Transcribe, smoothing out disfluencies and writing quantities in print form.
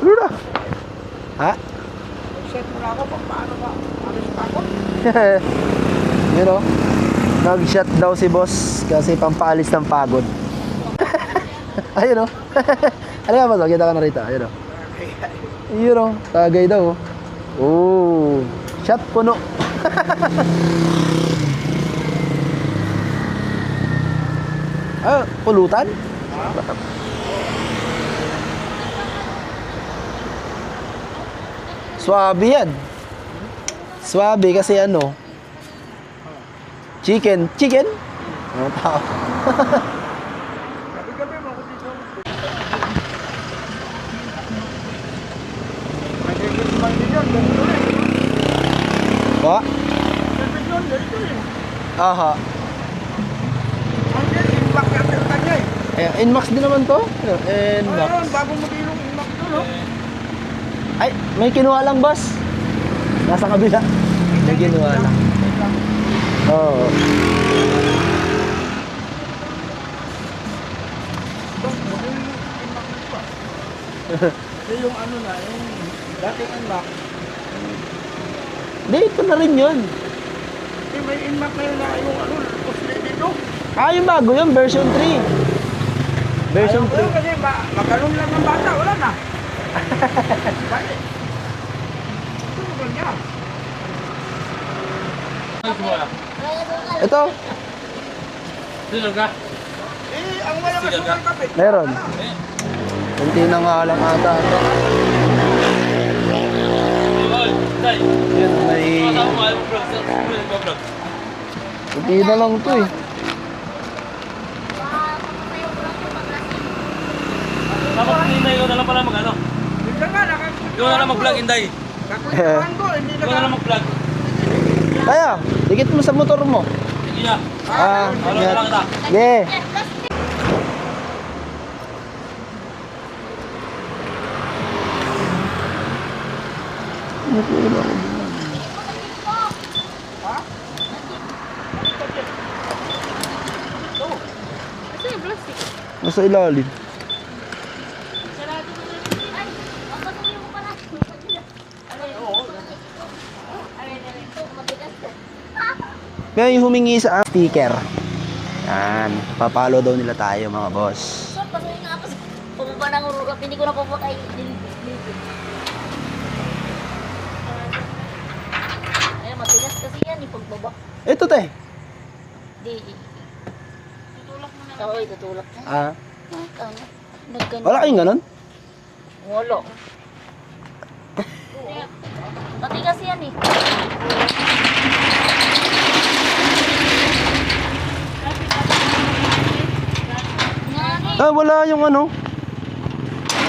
Lura. Ha? Set mo na ako kung paano ba. Alis pa ako. You know, nag-shot daw si boss kasi pampaalis ng pagod. Ayun o. Ano nga ba? Kita ka na rito. Ayun o. Ayun o. Tagay daw. Oh. Shot puno. Ah, pulutan? Swabe yan. Swabe kasi ano, chicken. Ano tao? Gabi-gabi mo ako dito. May $7 million, ganito rin. Ba? $7 million, ganito rin. Aha. Ang impact natin kanya eh. Inmax din naman to. Inmax. Ayun, bago mag-ilong impact to, no? Ay, may kinuha lang, boss. Nasa kabila. May kinuha lang. Oo. Kasi yung ano na, yung dating impact. Hindi, ito na rin yun. Eh, may impact na yun na yung ano, pusli dito. Ah, yung bago yun, version 3. Version Ayaw ko yun kasi magkaroon lang ng bata, wala na. Balik. Ito mo ganyan. 3. Ito, Sigal ka? Eh, ang wala Sigal ka? ng kape. meron. Kunti na nga lang ata ito. Tay. Yun, may... Kasama mo ayaw vlog. Vlog. Kunti na lang ito eh. Dapat hindi ikaw na lang pala mag-ano. Minsan nga, Ikaw na lang mag-vlog, Inday. kakulitan ko, hindi Ikaw na lang mag-vlog. Kaya, dikit mo sa motor mo. Sige na. Ingat. Wala na lang kita. Yeah. Ito yung plastic. Nasa ilalim. Sarado ko na. Ay, ang patuloy mo pala. Ito, matigas ko. May humingi sa sticker. Yan. Papalo daw nila tayo mga boss. So, pasuhin nga ako. Pumaba ng ururap. Hindi ko na pupatay. Ayun, matigas kasi yan. Ipagbaba. Ito te. Di. Tutulak mo na. Oo, tutulak mo. Ah, Nagganyan. wala kayong ganun? Wala. Matigas yan eh. Ah, wala yung ano.